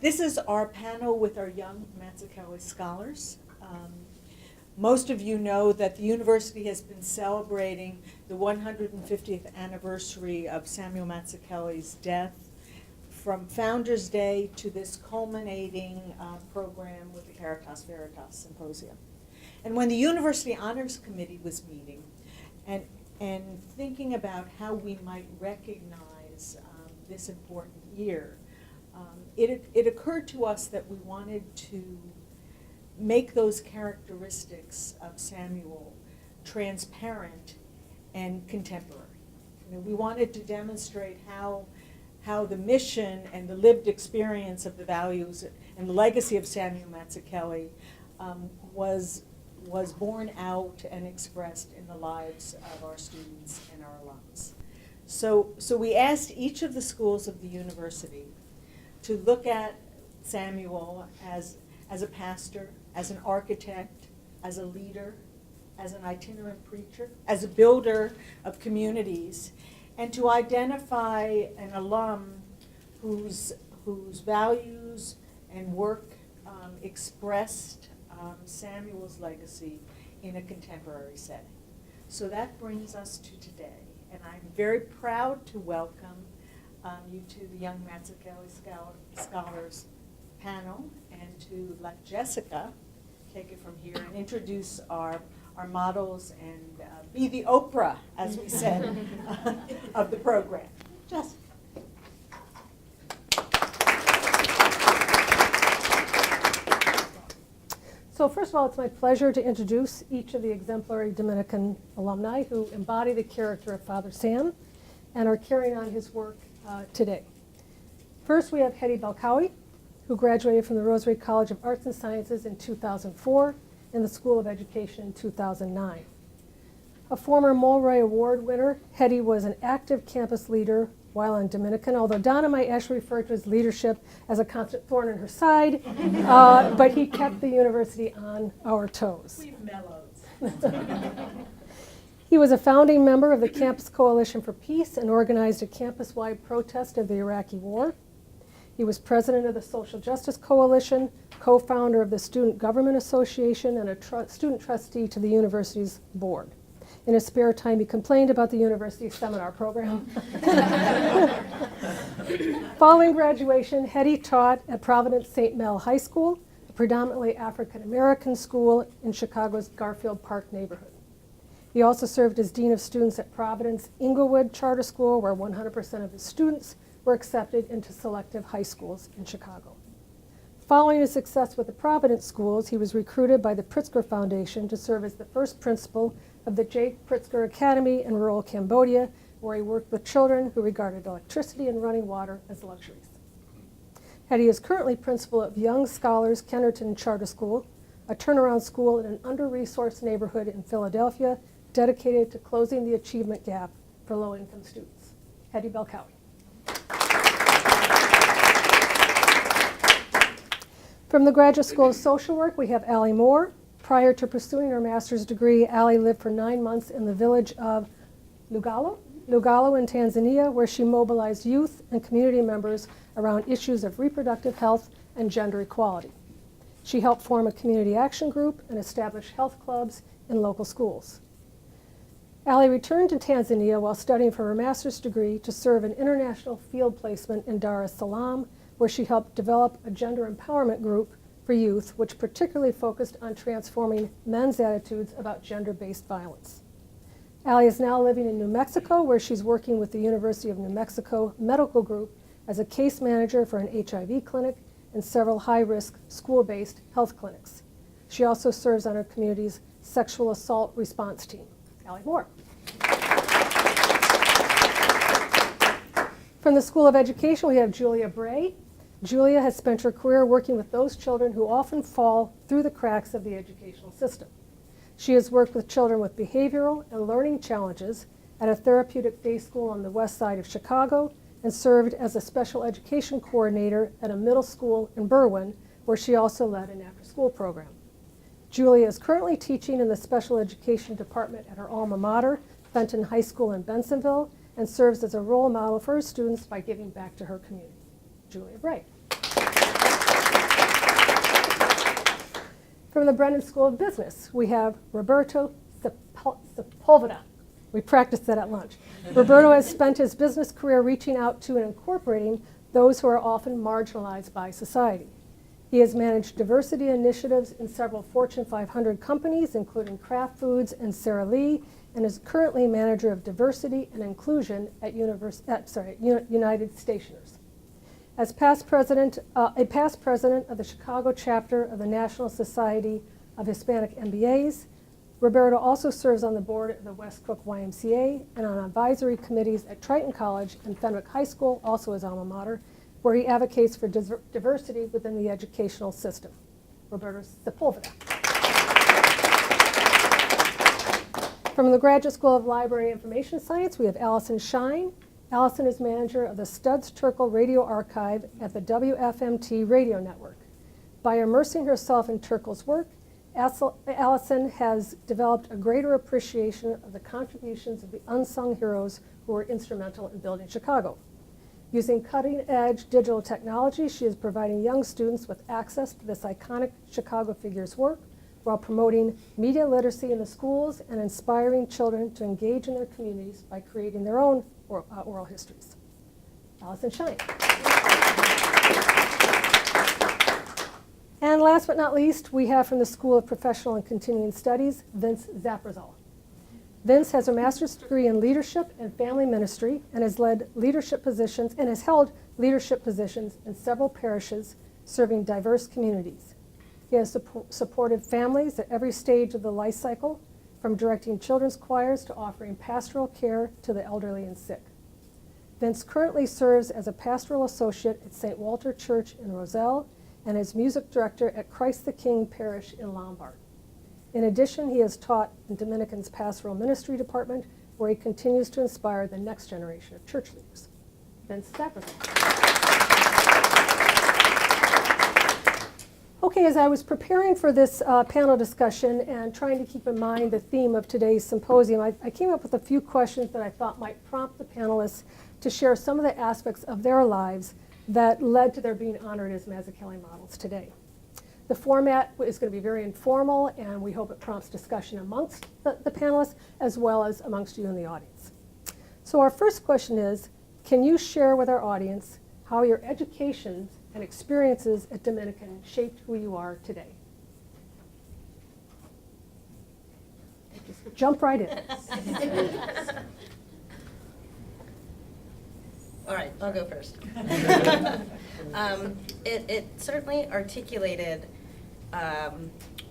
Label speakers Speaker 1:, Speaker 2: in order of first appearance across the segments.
Speaker 1: This is our panel with our young Mazzuchelli scholars. Most of you know that the university has been celebrating the 150th anniversary of Samuel Mazzucchelli's death, from Founders Day to this culminating program with the Caritas Veritas Symposium. And when the University Honors Committee was meeting and thinking about how we might recognize this important year, it occurred to us that we wanted to make those characteristics of Samuel transparent and contemporary. We wanted to demonstrate how the mission and the lived experience of the values and the legacy of Samuel Mazzuchelli was borne out and expressed in the lives of our students and our alums. So we asked each of the schools of the university to look at Samuel as a pastor, as an architect, as a leader, as an itinerant preacher, as a builder of communities, and to identify an alum whose values and work expressed Samuel's legacy in a contemporary setting. So that brings us to today, and I'm very proud to welcome you to the Young Mazzuchelli Scholars panel, and to let Jessica take it from here and introduce our models and be the Oprah, as we said, of the program. Jessica.
Speaker 2: So first of all, it's my pleasure to introduce each of the exemplary Dominican alumni who embody the character of Father Sam and are carrying on his work today. First, we have Hedy Belkawi, who graduated from the Rosary College of Arts and Sciences in 2004 and the School of Education in 2009. A former Mulroy Award winner, Hedy was an active campus leader while on Dominican, although Donna might actually refer to his leadership as a constant thorn in her side, but he kept the university on our toes.
Speaker 1: We've mellowed.
Speaker 2: He was a founding member of the Campus Coalition for Peace and organized a campus-wide protest of the Iraqi War. He was president of the Social Justice Coalition, co-founder of the Student Government Association, and a student trustee to the university's board. In his spare time, he complained about the university's seminar program. Following graduation, Hedy taught at Providence St. Mel High School, a predominantly African-American school in Chicago's Garfield Park neighborhood. He also served as Dean of Students at Providence Inglewood Charter School, where 100% of his students were accepted into selective high schools in Chicago. Following his success with the Providence schools, he was recruited by the Pritzker Foundation to serve as the first principal of the J. Pritzker Academy in rural Cambodia, where he worked with children who regarded electricity and running water as luxuries. Hedy is currently principal of Young Scholars Kennerton Charter School, a turnaround school in an under-resourced neighborhood in Philadelphia dedicated to closing the achievement gap for low-income students. Hedy Belkawi. From the Graduate School of Social Work, we have Allie Moore. Prior to pursuing her master's degree, Allie lived for 9 months in the village of Lugalo in Tanzania, where she mobilized youth and community members around issues of reproductive health and gender equality. She helped form a community action group and establish health clubs in local schools. Allie returned to Tanzania while studying for her master's degree to serve an international field placement in Dar es Salaam, where she helped develop a gender empowerment group for youth, which particularly focused on transforming men's attitudes about gender-based violence. Allie is now living in New Mexico, where she's working with the University of New Mexico Medical Group as a case manager for an HIV clinic and several high-risk school-based health clinics. She also serves on her community's sexual assault response team. Allie Moore. From the School of Education, we have Julia Bray. Julia has spent her career working with those children who often fall through the cracks of the educational system. She has worked with children with behavioral and learning challenges at a therapeutic day school on the west side of Chicago and served as a special education coordinator at a middle school in Berwyn, where she also led an after-school program. Julia is currently teaching in the special education department at her alma mater, Fenton High School in Bensonville, and serves as a role model for her students by giving back to her community. Julia Bray. From the Brennan School of Business, we have Roberto Sepulveda. We practiced that at lunch. Roberto has spent his business career reaching out to and incorporating those who are often marginalized by society. He has managed diversity initiatives in several Fortune 500 companies, including Kraft Foods and Sara Lee, and is currently manager of diversity and inclusion at United Stationers. As a past president of the Chicago chapter of the National Society of Hispanic MBAs, Roberto also serves on the board of the West Cook YMCA and on advisory committees at Triton College and Fenwick High School, also his alma mater, where he advocates for diversity within the educational system. Roberto Sepulveda. From the Graduate School of Library and Information Science, we have Allison Shine. Allison is manager of the Studs Terkel Radio Archive at the WFMT Radio Network. By immersing herself in Terkel's work, Allison has developed a greater appreciation of the contributions of the unsung heroes who were instrumental in building Chicago. Using cutting-edge digital technology, she is providing young students with access to this iconic Chicago figure's work while promoting media literacy in the schools and inspiring children to engage in their communities by creating their own oral histories. Allison Shine. And last but not least, we have from the School of Professional and Continuing Studies, Vince Zaprazal. Vince has a master's degree in leadership and family ministry and has led leadership positions and has held leadership positions in several parishes serving diverse communities. He has supported families at every stage of the life cycle, from directing children's choirs to offering pastoral care to the elderly and sick. Vince currently serves as a pastoral associate at St. Walter Church in Roselle and as music director at Christ the King Parish in Lombard. In addition, he has taught in Dominican's Pastoral Ministry Department, where he continues to inspire the next generation of church leaders. Vince Zaprazal. Okay, as I was preparing for this panel discussion and trying to keep in mind the theme of today's symposium, I came up with a few questions that I thought might prompt the panelists to share some of the aspects of their lives that led to their being honored as Mazzuchelli models today. The format is going to be very informal, and we hope it prompts discussion amongst the panelists as well as amongst you in the audience. So our first question is, can you share with our audience how your education and experiences at Dominican shaped who you are today? Just jump right in.
Speaker 3: All right, I'll go first. It certainly articulated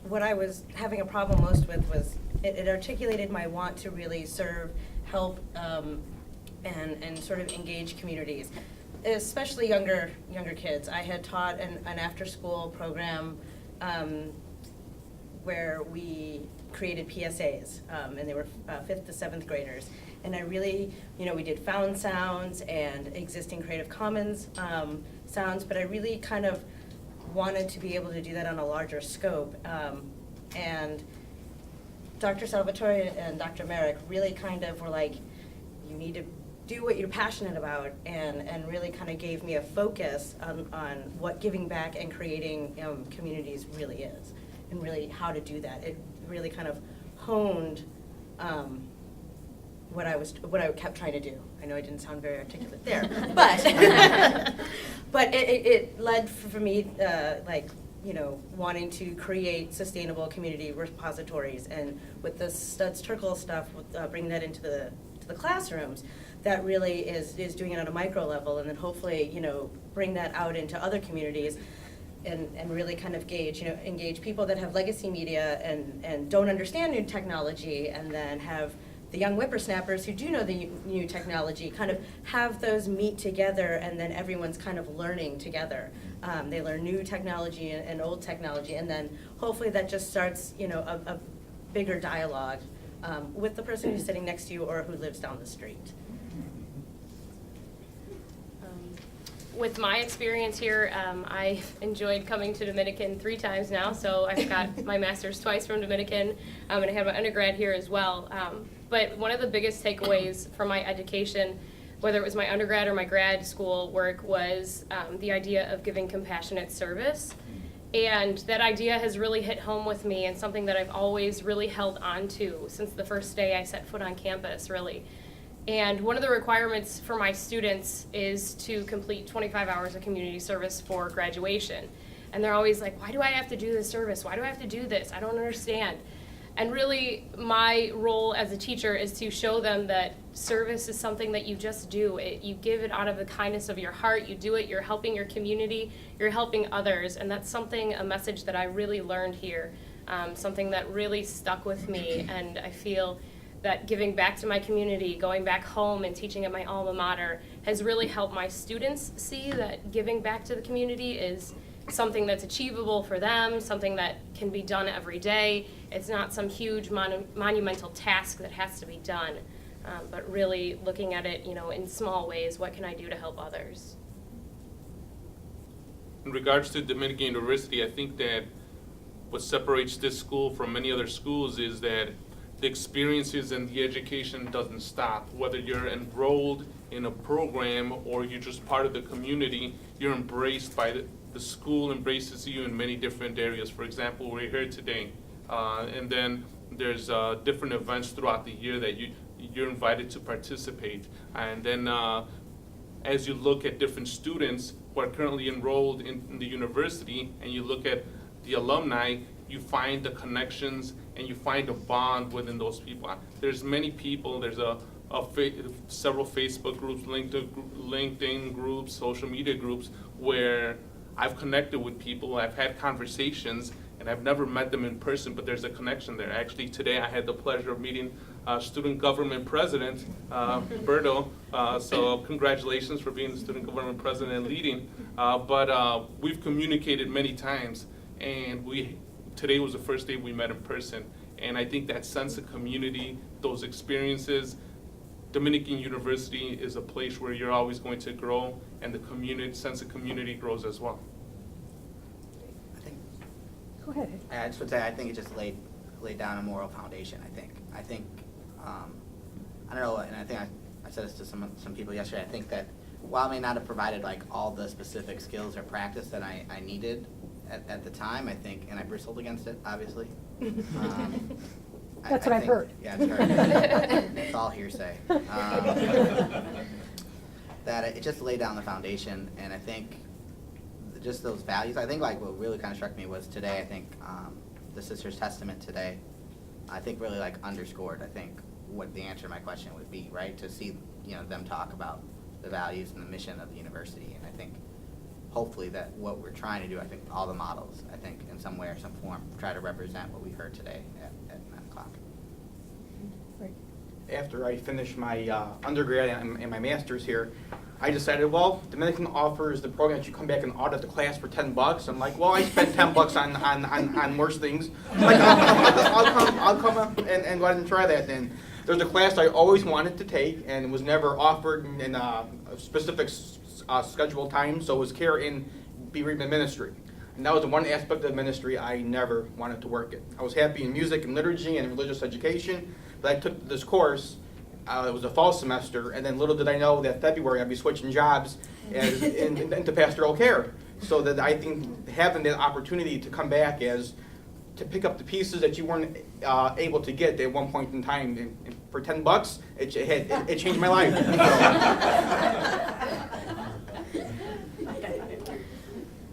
Speaker 3: what I was having a problem most with was it articulated my want to really serve, help, and sort of engage communities, especially younger kids. I had taught an after-school program where we created PSAs, and they were 5th to 7th graders. And I really, we did found sounds and existing Creative Commons sounds, but I really kind of wanted to be able to do that on a larger scope. And Dr. Salvatore and Dr. Merrick really kind of were like, you need to do what you're passionate about, and really kind of gave me a focus on what giving back and creating communities really is, and really how to do that. It really kind of honed what I kept trying to do. I know I didn't sound very articulate there, but it led for me wanting to create sustainable community repositories, and with the Studs Terkel stuff, bringing that into the classrooms, that really is doing it on a micro level, and then hopefully bring that out into other communities. And really kind of engage people that have legacy media and don't understand new technology, and then have the young whippersnappers who do know the new technology kind of have those meet together, and then everyone's kind of learning together. They learn new technology and old technology, and then hopefully that just starts a bigger dialogue with the person who's sitting next to you or who lives down the street.
Speaker 4: With my experience here, I enjoyed coming to Dominican 3 times now, so I've got my master's twice from Dominican, and I had my undergrad here as well. But one of the biggest takeaways from my education, whether it was my undergrad or my grad school work, was the idea of giving compassionate service. And that idea has really hit home with me, and something that I've always really held on to since the first day I set foot on campus, really. And one of the requirements for my students is to complete 25 hours of community service for graduation. And they're always like, why do I have to do this service? Why do I have to do this? I don't understand. And really, my role as a teacher is to show them that service is something that you just do. You give it out of the kindness of your heart. You do it. You're helping your community. You're helping others. And that's a message that I really learned here, something that really stuck with me. And I feel that giving back to my community, going back home and teaching at my alma mater has really helped my students see that giving back to the community is something that's achievable for them, something that can be done every day. It's not some huge monumental task that has to be done, but really looking at it, in small ways. What can I do to help others?
Speaker 5: In regards to Dominican University, I think that what separates this school from many other schools is that the experiences and the education doesn't stop. Whether you're enrolled in a program or you're just part of the community, you're embraced by the school embraces you in many different areas. For example, we're here today, and then there's different events throughout the year that you're invited to participate. And then as you look at different students who are currently enrolled in the university, and you look at the alumni, you find the connections and you find a bond within those people. There's many people, there's several Facebook groups, LinkedIn groups, social media groups where I've connected with people, I've had conversations, and I've never met them in person, but there's a connection there. Actually, today I had the pleasure of meeting student government president, Berto, so congratulations for being the student government president and leading. But we've communicated many times, and today was the first day we met in person. And I think that sense of community, those experiences, Dominican University is a place where you're always going to grow, and the sense of community grows as well.
Speaker 2: Go ahead.
Speaker 6: I just would say I think it just laid down a moral foundation. I think I don't know, and I think I said this to some people yesterday. I think that while I may not have provided like all the specific skills or practice that I needed at the time, I think, and I bristled against it, obviously.
Speaker 2: That's what I've heard.
Speaker 6: Yeah, it's heard. It's all hearsay. That it just laid down the foundation, and I think just those values. I think like what really kind of struck me was today. I think the Sisters' Testament today, I think really like underscored. I think what the answer to my question would be, right? To see them talk about the values and the mission of the university, and I think hopefully that what we're trying to do, I think all the models, I think in some way or some form, try to represent what we heard today at 9 o'clock.
Speaker 2: Right.
Speaker 7: After I finished my undergrad and my master's here, I decided, well, Dominican offers the program that you come back and audit the class for $10. I'm like, well, I spent $10 on worse things. I'm like, I'll come and go ahead and try that. Then there's a class I always wanted to take and was never offered in a specific scheduled time, so it was care in bereavement ministry. And that was the one aspect of ministry I never wanted to work in. I was happy in music and liturgy and religious education, but I took this course. It was a fall semester, and then little did I know that February I'd be switching jobs into pastoral care. So that I think having that opportunity to come back to pick up the pieces that you weren't able to get at one point in time, and for $10, it changed my life.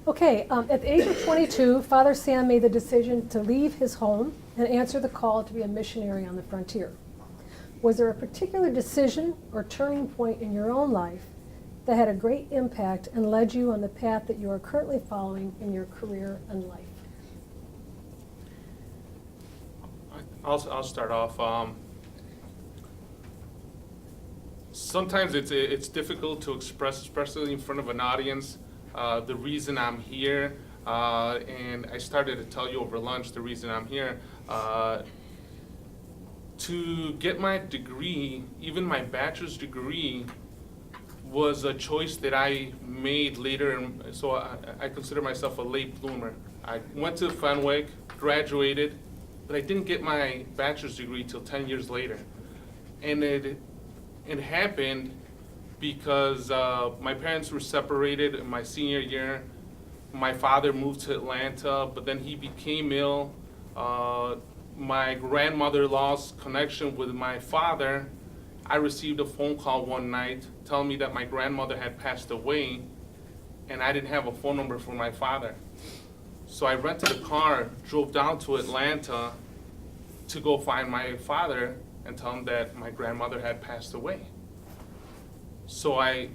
Speaker 2: Okay, at the age of 22, Father Sam made the decision to leave his home and answer the call to be a missionary on the frontier. Was there a particular decision or turning point in your own life that had a great impact and led you on the path that you are currently following in your career and life?
Speaker 5: I'll start off. Sometimes it's difficult to express, especially in front of an audience, the reason I'm here. And I started to tell you over lunch the reason I'm here. To get my degree, even my bachelor's degree, was a choice that I made later, and so I consider myself a late bloomer. I went to Fenwick, graduated, but I didn't get my bachelor's degree till 10 years later. And it happened because my parents were separated in my senior year. my father moved to Atlanta, but then he became ill. My grandmother lost connection with my father. I received a phone call one night telling me that my grandmother had passed away, and I didn't have a phone number for my father. So I rented a car, drove down to Atlanta to go find my father and tell him that my grandmother had passed away. So I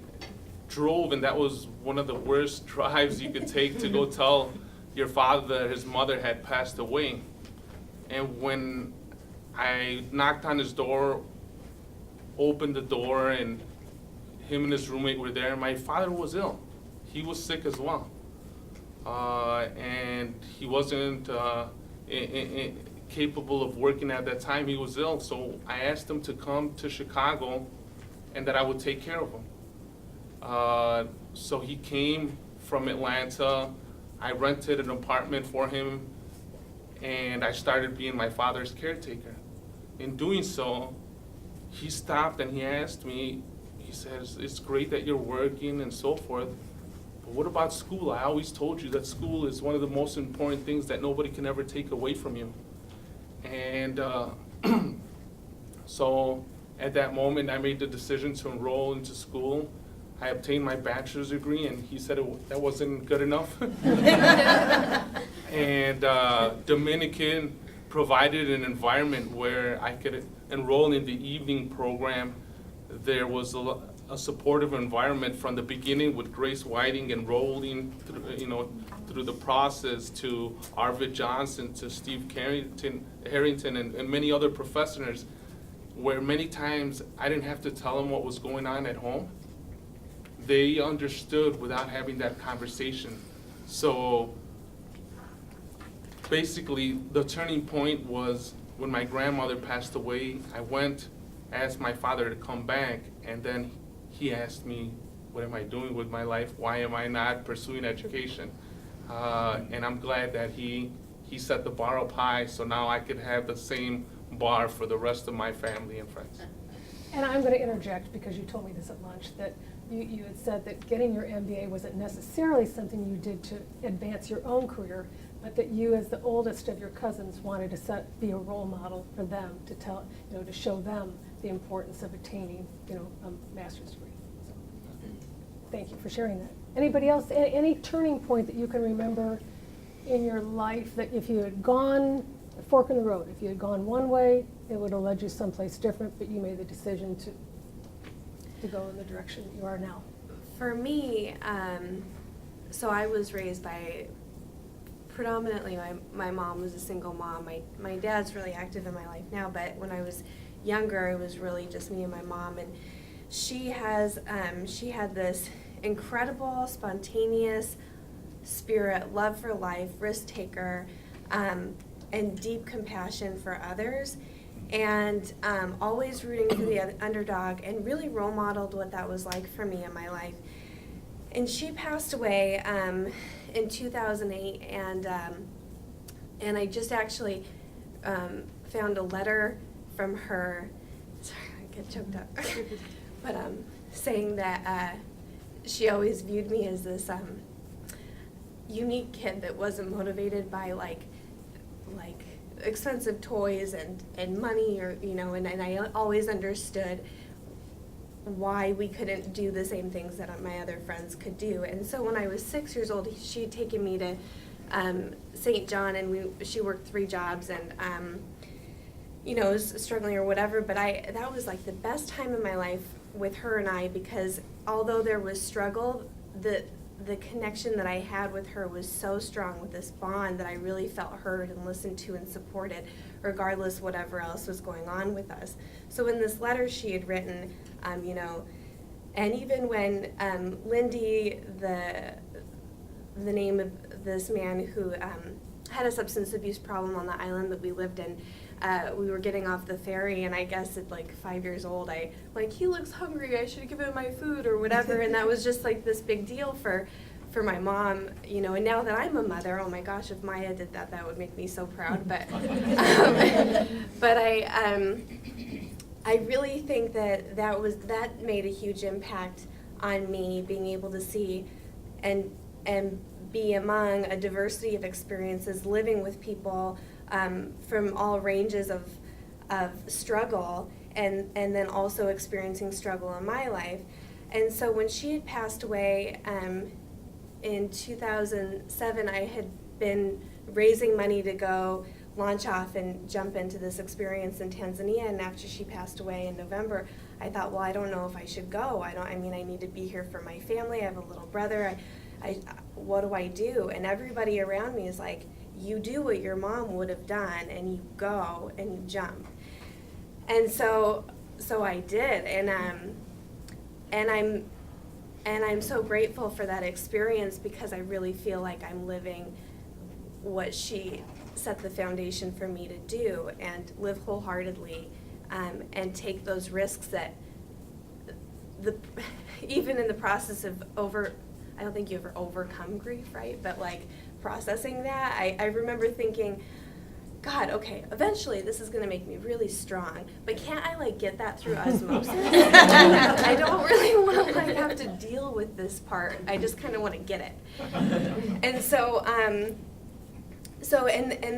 Speaker 5: drove, and that was one of the worst drives you could take to go tell your father that his mother had passed away. And when I knocked on his door, opened the door, and him and his roommate were there, my father was ill. He was sick as well. And he wasn't capable of working at that time. He was ill. So I asked him to come to Chicago and that I would take care of him. So he came from Atlanta. I rented an apartment for him, and I started being my father's caretaker. In doing so, he stopped and he asked me, he says, "It's great that you're working and so forth, but what about school? I always told you that school is one of the most important things that nobody can ever take away from you." And so at that moment, I made the decision to enroll into school. I obtained my bachelor's degree, and he said that wasn't good enough. And Dominican provided an environment where I could enroll in the evening program. There was a supportive environment from the beginning, with Grace Whiting enrolling through the process, to Arvid Johnson, to Steve Harrington, and many other professors, where many times I didn't have to tell them what was going on at home. They understood without having that conversation. So basically, the turning point was when my grandmother passed away. I went, asked my father to come back, and then he asked me, what am I doing with my life? Why am I not pursuing education? And I'm glad that he set the bar up high, so now I could have the same bar for the rest of my family and friends.
Speaker 2: And I'm going to interject, because you told me this at lunch, that you had said that getting your MBA wasn't necessarily something you did to advance your own career, but that you, as the oldest of your cousins, wanted to be a role model for them, to tell, to show them the importance of attaining, a master's degree. So, thank you for sharing that. Anybody else? Any turning point that you can remember in your life that if you had gone a fork in the road, if you had gone one way, it would have led you someplace different, but you made the decision to go in the direction that you are now?
Speaker 8: For me, so I was raised by predominantly my mom was a single mom. My dad's really active in my life now, but when I was younger, it was really just me and my mom. And she had this incredible, spontaneous spirit, love for life, risk taker, and deep compassion for others. And always rooting for the underdog, and really role modeled what that was like for me in my life. And she passed away in 2008, and I just actually found a letter from her. Sorry, I get choked up. But saying that she always viewed me as this unique kid that wasn't motivated by like expensive toys and money, or and I always understood why we couldn't do the same things that my other friends could do. And so when I was 6 years old, she had taken me to St. John, and she worked 3 jobs, and was struggling or whatever, but that was like the best time in my life with her and I, because although there was struggle, the connection that I had with her was so strong, with this bond, that I really felt heard and listened to and supported, regardless whatever else was going on with us. So in this letter she had written, and even when Lindy, the name of this man who had a substance abuse problem on the island that we lived in, we were getting off the ferry, and I guess at like 5 years old, he looks hungry, I should give him my food or whatever, and that was just like this big deal for my mom, and now that I'm a mother, oh my gosh, if Maya did that, that would make me so proud, but I really think that made a huge impact on me, being able to see and be among a diversity of experiences, living with people from all ranges of struggle, and then also experiencing struggle in my life. And so when she had passed away in 2007, I had been raising money to go launch off and jump into this experience in Tanzania. And after she passed away in November, I thought, well, I don't know if I should go. I need to be here for my family. I have a little brother. What do I do? And everybody around me is like, you do what your mom would have done, and you go and you jump. And so I did, and I'm so grateful for that experience, because I really feel like I'm living what she set the foundation for me to do, and live wholeheartedly, and take those risks that even in the process of I don't think you ever overcome grief, right? But like processing that, I remember thinking, God, okay, eventually this is going to make me really strong, but can't I like get that through osmosis? I don't really want to like have to deal with this part. I just kind of want to get it. And so and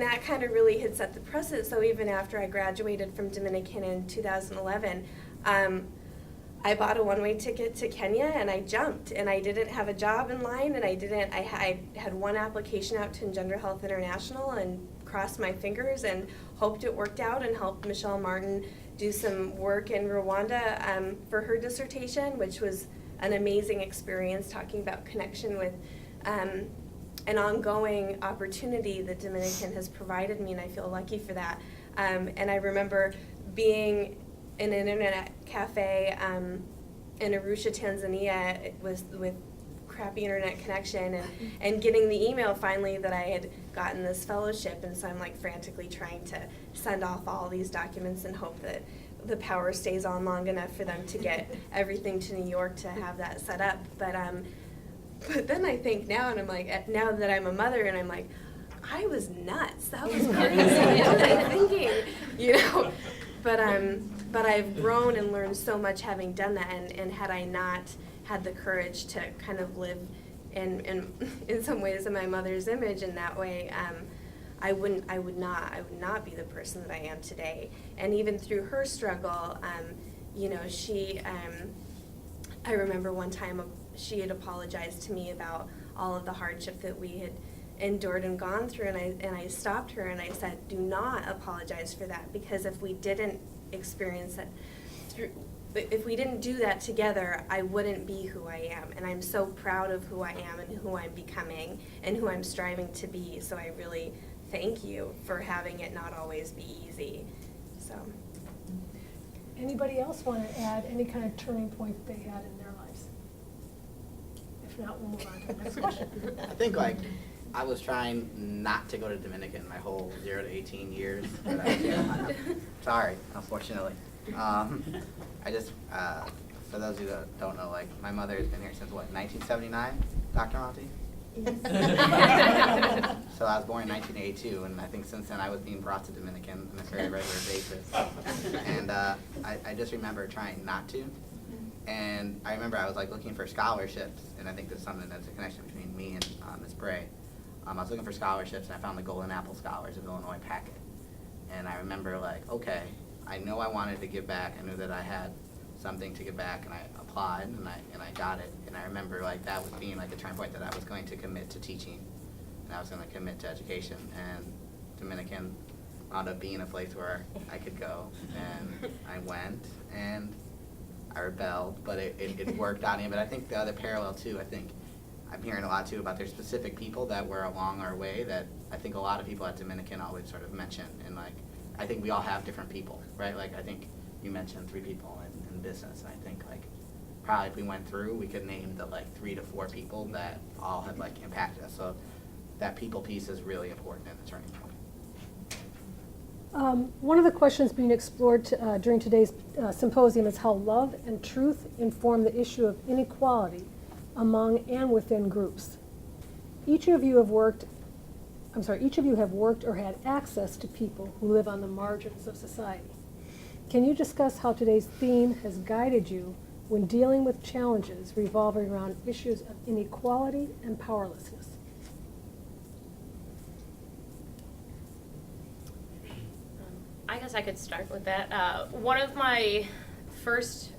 Speaker 8: that kind of really had set the precedent. So even after I graduated from Dominican in 2011, I bought a one-way ticket to Kenya, and I jumped, and I didn't have a job in line, and I had one application out to Engender Health International, and crossed my fingers and hoped it worked out, and helped Michelle Martin do some work in Rwanda for her dissertation, which was an amazing experience, talking about connection with an ongoing opportunity that Dominican has provided me, and I feel lucky for that. And I remember being in an internet cafe in Arusha, Tanzania, with crappy internet connection, and getting the email finally that I had gotten this fellowship. And so I'm like frantically trying to send off all these documents and hope that the power stays on long enough for them to get everything to New York to have that set up. But then I think now, and I'm like, now that I'm a mother, and I'm like, I was nuts. That was crazy. What was I thinking? You know? But I've grown and learned so much having done that, and had I not had the courage to kind of live in some ways in my mother's image in that way, I would not be the person that I am today. And even through her struggle, you know, I remember one time she had apologized to me about all of the hardship that we had endured and gone through, and I stopped her and I said, do not apologize for that, because if we didn't experience that if we didn't do that together, I wouldn't be who I am. And I'm so proud of who I am and who I'm becoming and who I'm striving to be. So I really thank you for having it not always be easy. So.
Speaker 2: Anybody else want to add any kind of turning point they had in their lives? If not, we'll move on to the next question.
Speaker 6: I think like I was trying not to go to Dominican my whole 0 to 18 years. But sorry, unfortunately. I just, for those of you that don't know, like my mother has been here since what, 1979, Dr. Monty? So I was born in 1982, and I think since then I was being brought to Dominican on a very regular basis. And I just remember trying not to. And I remember I was like looking for scholarships, and I think there's something that's a connection between me and Ms. Bray. I was looking for scholarships, and I found the Golden Apple Scholars of Illinois packet. And I remember like, okay, I know I wanted to give back. I knew that I had something to give back, and I applied, and I got it. And I remember like that was being like a turning point that I was going to commit to teaching, and I was going to commit to education. And Dominican wound up being a place where I could go, and I went, and I rebelled, but it worked out. But I think the other parallel too, I think I'm hearing a lot too about there's specific people that were along our way that I think a lot of people at Dominican always sort of mention, and like I think we all have different people, right? Like I think you mentioned 3 people in business, and I think like probably if we went through, we could name the like 3 to 4 people that all have like impacted us. So that people piece is really important in the turning point.
Speaker 2: One of the questions being explored during today's symposium is how love and truth inform the issue of inequality among and within groups. Each of you have worked or had access to people who live on the margins of society. Can you discuss how today's theme has guided you when dealing with challenges revolving around issues of inequality and powerlessness?
Speaker 4: guess I could start with that. One of my first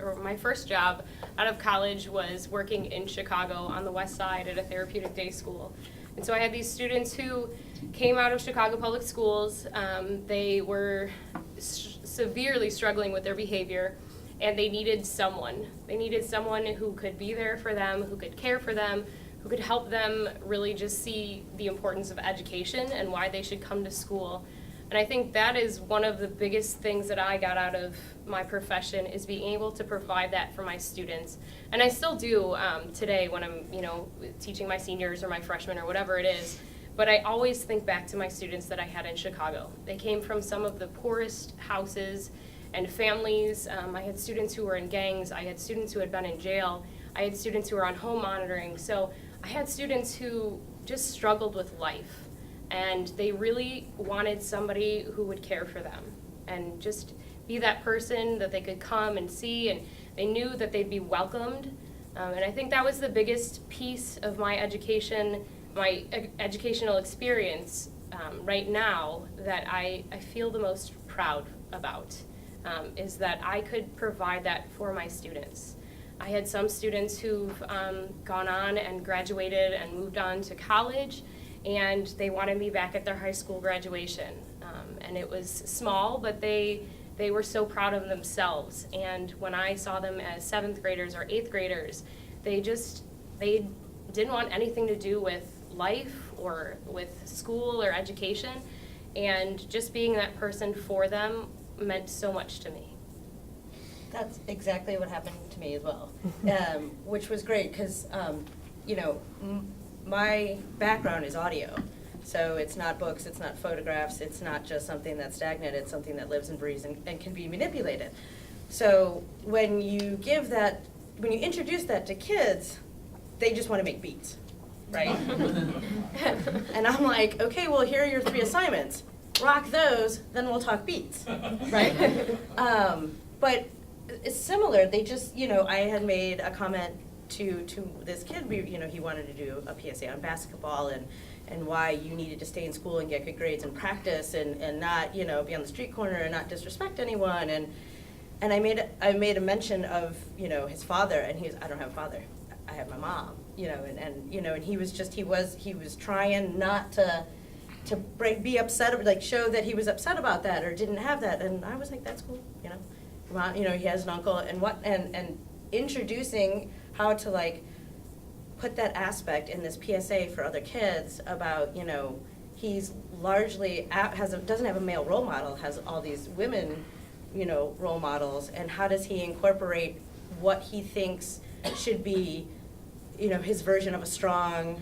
Speaker 4: job out of college was working in Chicago on the west side at a therapeutic day school. And so I had these students who came out of Chicago public schools. They were severely struggling with their behavior, and they needed someone. They needed someone who could be there for them, who could care for them, who could help them really just see the importance of education and why they should come to school. And I think that is one of the biggest things that I got out of my profession, is being able to provide that for my students. And I still do today when I'm, teaching my seniors or my freshmen or whatever it is. But I always think back to my students that I had in Chicago. They came from some of the poorest houses and families. I had students who were in gangs. I had students who had been in jail. I had students who were on home monitoring. So I had students who just struggled with life. And they really wanted somebody who would care for them and just be that person that they could come and see, and they knew that they'd be welcomed. And I think that was the biggest piece of my education, my educational experience right now that I feel the most proud about, is that I could provide that for my students. I had some students who've gone on and graduated and moved on to college, and they wanted me back at their high school graduation. And it was small, but they were so proud of themselves. And when I saw them as 7th graders or 8th graders, they didn't want anything to do with life or with school or education. And just being that person for them meant so much to me.
Speaker 3: That's exactly what happened to me as well, which was great because, my background is audio. So it's not books, it's not photographs, it's not just something that's stagnant, it's something that lives and breathes and can be manipulated. So when you introduce that to kids, they just want to make beats, right? And I'm like, okay, well, here are your 3 assignments. Rock those, then we'll talk beats, right? But it's similar. They just, I had made a comment to this kid. He wanted to do a PSA on basketball and why you needed to stay in school and get good grades and practice and not, be on the street corner and not disrespect anyone. And I made a mention of, his father, and he was, I don't have a father. I have my mom, and he was trying not to be upset, like show that he was upset about that or didn't have that. And I was like, that's cool, he has an uncle and introducing how to put that aspect in this PSA for other kids about, he's largely doesn't have a male role model, has all these women, role models, and how does he incorporate what he thinks should be, his version of a strong,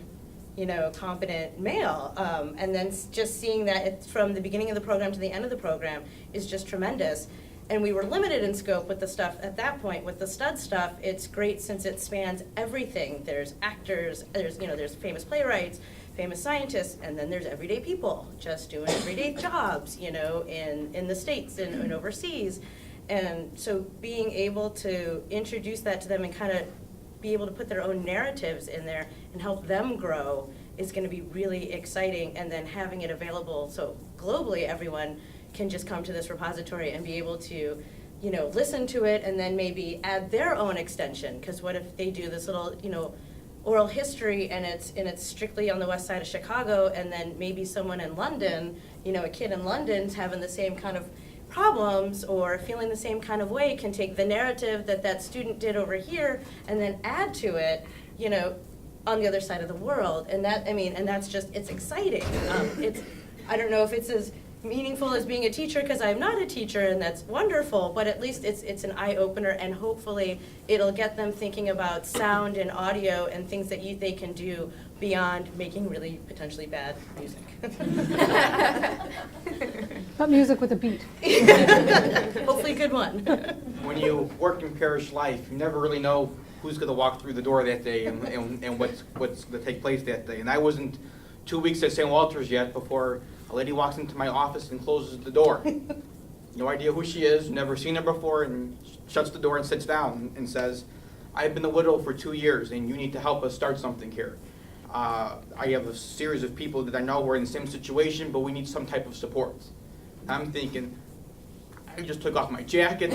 Speaker 3: competent male. And then just seeing that from the beginning of the program to the end of the program is just tremendous. And we were limited in scope with the stuff at that point. With the stud stuff, it's great since it spans everything. There's actors, there's famous playwrights, famous scientists, and then there's everyday people just doing everyday jobs, in the States and overseas. And so being able to introduce that to them and kind of be able to put their own narratives in there and help them grow is going to be really exciting. And then having it available so globally everyone can just come to this repository and be able to, listen to it and then maybe add their own extension. Because what if they do this little, oral history and it's strictly on the west side of Chicago, and then maybe someone in London, a kid in London's having the same kind of problems or feeling the same kind of way, can take the narrative that student did over here and then add to it, on the other side of the world. And that's just, it's exciting. I don't know if it's as meaningful as being a teacher, because I'm not a teacher, and that's wonderful, but at least it's an eye-opener, and hopefully it'll get them thinking about sound and audio and things that they can do beyond making really potentially bad music.
Speaker 2: But music with a beat.
Speaker 3: Hopefully a good one.
Speaker 7: When you work in parish life, you never really know who's going to walk through the door that day and what's going to take place that day. And I wasn't 2 weeks at St. Walter's yet before a lady walks into my office and closes the door. No idea who she is, never seen her before, and shuts the door and sits down and says, I've been a widow for 2 years and you need to help us start something here. I have a series of people that I know who are in the same situation, but we need some type of support. I'm thinking, I just took off my jacket.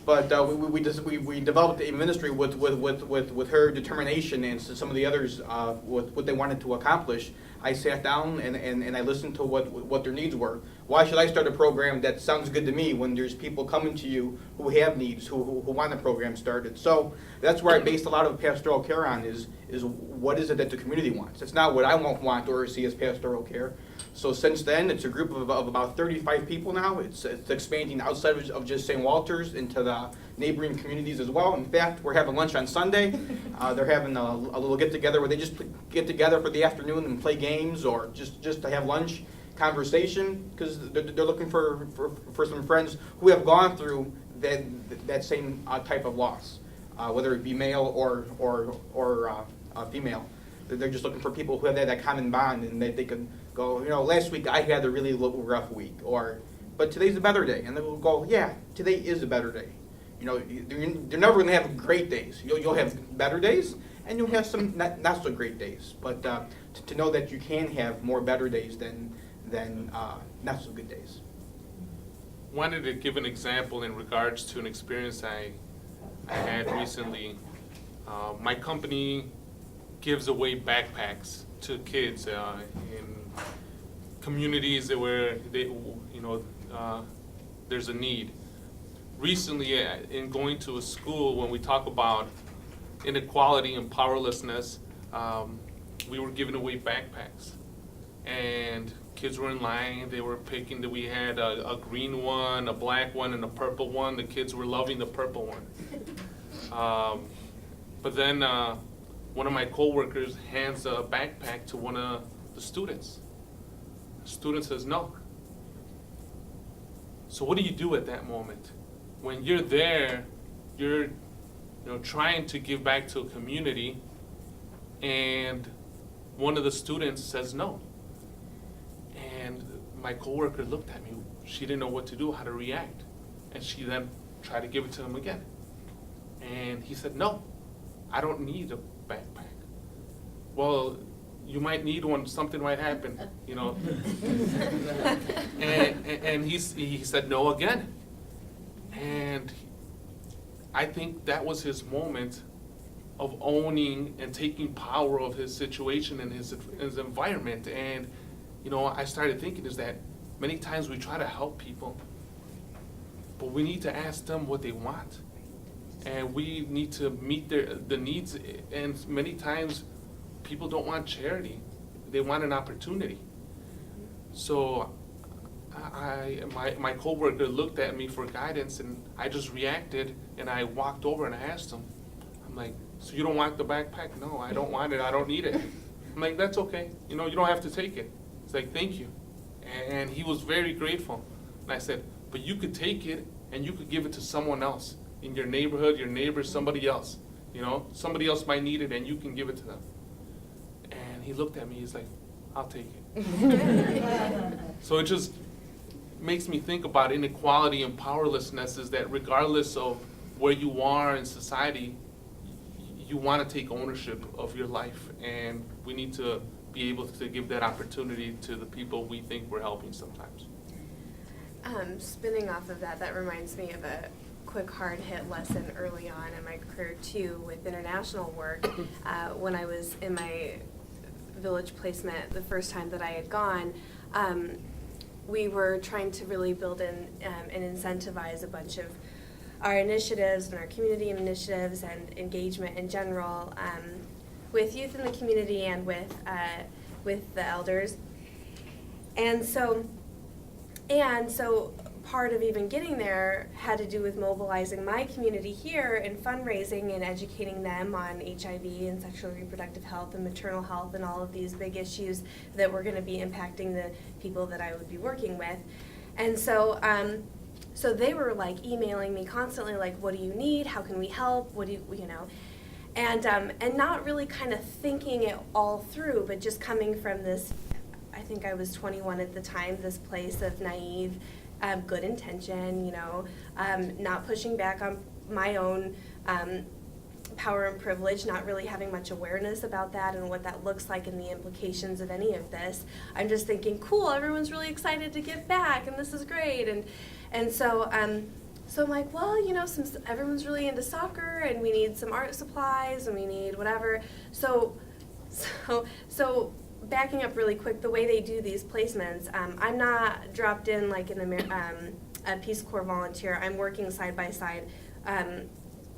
Speaker 7: But we developed a ministry with her determination and some of the others with what they wanted to accomplish. I sat down and I listened to what their needs were. Why should I start a program that sounds good to me when there's people coming to you who have needs, who want the program started? So that's where I based a lot of pastoral care on is what is it that the community wants. It's not what I want or see as pastoral care. So since then, it's a group of about 35 people now. It's expanding outside of just St. Walter's into the neighboring communities as well. In fact, we're having lunch on Sunday. They're having a little get-together where they just get together for the afternoon and play games or just to have lunch, conversation, because they're looking for some friends who have gone through that same type of loss, whether it be male or female. They're just looking for people who have that common bond and that they can go, last week I had a really rough week, but today's a better day. And then we'll go, yeah, today is a better day. You're never going to have great days. You'll have better days, and you'll have some not so great days. But to know that you can have more better days than not so good days.
Speaker 5: Wanted to give an example in regards to an experience I had recently. My company gives away backpacks to kids in communities where there's a need. Recently, in going to a school, when we talk about inequality and powerlessness, we were giving away backpacks, and kids were in line. They were picking. We had a green one, a black one, and a purple one. The kids were loving the purple one. But then one of my coworkers hands a backpack to one of the students. The student says no. So what do you do at that moment? When you're there, you're trying to give back to a community, and one of the students says no. And my coworker looked at me. She didn't know what to do, how to react. And she then tried to give it to him again. And he said, no, I don't need a backpack. Well, you might need one, something might happen, And he said no again. And I think that was his moment of owning and taking power of his situation and his environment. And, I started thinking is that many times we try to help people, but we need to ask them what they want. And we need to meet the needs. And many times people don't want charity. They want an opportunity. So my coworker looked at me for guidance, and I just reacted, and I walked over and I asked him, I'm like, so you don't want the backpack? No, I don't want it. I don't need it. I'm like, that's okay. You don't have to take it. He's like, thank you. And he was very grateful. And I said, but you could take it and you could give it to someone else in your neighborhood, your neighbor, somebody else. Somebody else might need it and you can give it to them. And he looked at me, he's like, I'll take it. So it just makes me think about inequality and powerlessness, is that regardless of where you are in society, you want to take ownership of your life, and we need to be able to give that opportunity to the people we think we're helping sometimes.
Speaker 8: Spinning off of that reminds me of a quick hard hit lesson early on in my career too with international work. When I was in my village placement the first time that I had gone, we were trying to really build in and incentivize a bunch of our initiatives and our community initiatives and engagement in general with youth in the community and with the elders. And so part of even getting there had to do with mobilizing my community here and fundraising and educating them on HIV and sexual and reproductive health and maternal health and all of these big issues that were going to be impacting the people that I would be working with. And so they were like emailing me constantly, like, what do you need? How can we help? What do you know? And not really kind of thinking it all through, but just coming from this, I think I was 21 at the time, this place of naive, good intention, not pushing back on my own power and privilege, not really having much awareness about that and what that looks like and the implications of any of this. I'm just thinking, cool, everyone's really excited to give back, and this is great. And so I'm like, well, you know, since everyone's really into soccer, and we need some art supplies, and we need whatever. So backing up really quick, the way they do these placements, I'm not dropped in like a Peace Corps volunteer. I'm working side by side.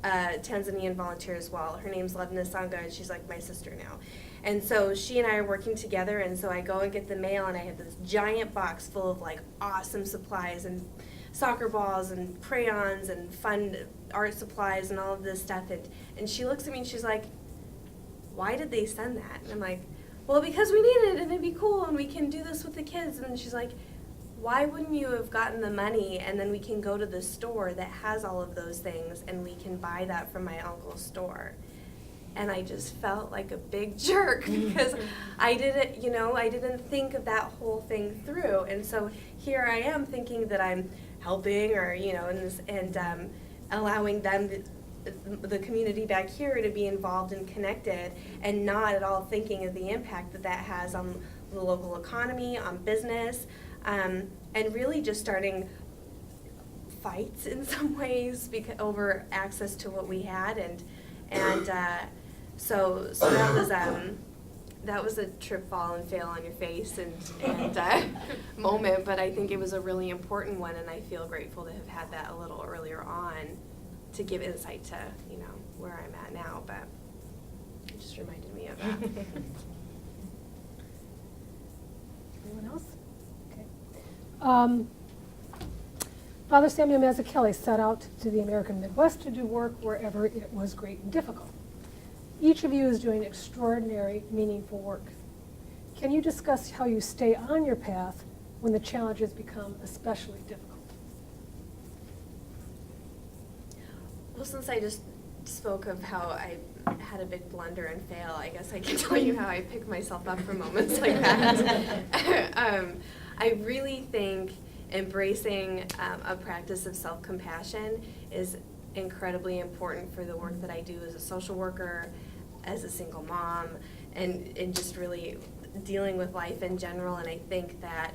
Speaker 8: A Tanzanian volunteer as well. Her name's Levna Sanga, and she's like my sister now. And so she and I are working together, and so I go and get the mail, and I have this giant box full of like awesome supplies and soccer balls and crayons and fun art supplies and all of this stuff. And she looks at me and she's like, why did they send that? And I'm like, well, because we need it and it'd be cool and we can do this with the kids. And she's like, why wouldn't you have gotten the money and then we can go to the store that has all of those things and we can buy that from my uncle's store? And I just felt like a big jerk because I didn't think of that whole thing through. And so here I am thinking that I'm helping or, you know, and allowing them, the community back here, to be involved and connected, and not at all thinking of the impact that that has on the local economy, on business, and really just starting fights in some ways over access to what we had, and so that was a trip, fall, and fail on your face and moment, but I think it was a really important one, and I feel grateful to have had that a little earlier on to give insight to, you know, where I'm at now, but it just reminded me of that.
Speaker 2: Anyone else? Okay. Father Samuel Mazzuchelli set out to the American Midwest to do work wherever it was great and difficult. Each of you is doing extraordinary, meaningful work. Can you discuss how you stay on your path when the challenges become especially difficult?
Speaker 8: Well, since I just spoke of how I had a big blunder and fail, I guess I can tell you how I pick myself up from moments like that. I really think embracing a practice of self-compassion is incredibly important for the work that I do as a social worker, as a single mom, and just really dealing with life in general. And I think that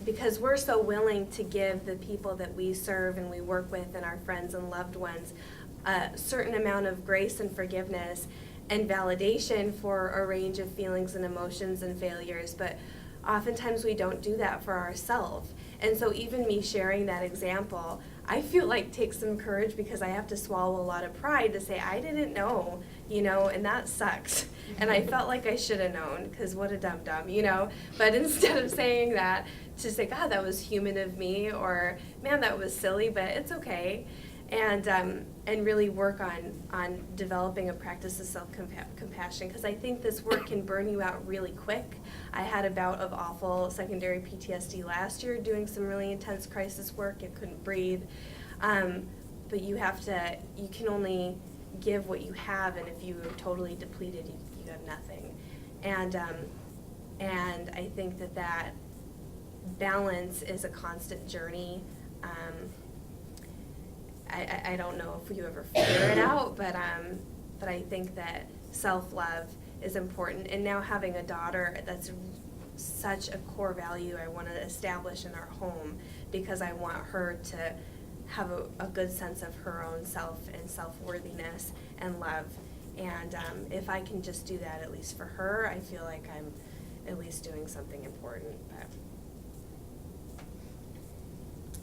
Speaker 8: because we're so willing to give the people that we serve and we work with and our friends and loved ones a certain amount of grace and forgiveness and validation for a range of feelings and emotions and failures, but oftentimes we don't do that for ourselves. And so even me sharing that example, I feel like takes some courage, because I have to swallow a lot of pride to say, I didn't know, you know, and that sucks. And I felt like I should have known, because what a dum-dum, you know. But instead of saying that, to say, God, that was human of me, or man, that was silly, but it's okay. And really work on developing a practice of self-compassion, because I think this work can burn you out really quick. I had a bout of awful secondary PTSD last year doing some really intense crisis work. I couldn't breathe. But you can only give what you have, and if you are totally depleted, you have nothing. And I think that balance is a constant journey. I don't know if you ever figure it out, but I think that self-love is important. And now having a daughter, that's such a core value I want to establish in our home, because I want her to have a good sense of her own self and self-worthiness and love. And if I can just do that, at least for her, I feel like I'm at least doing something important. But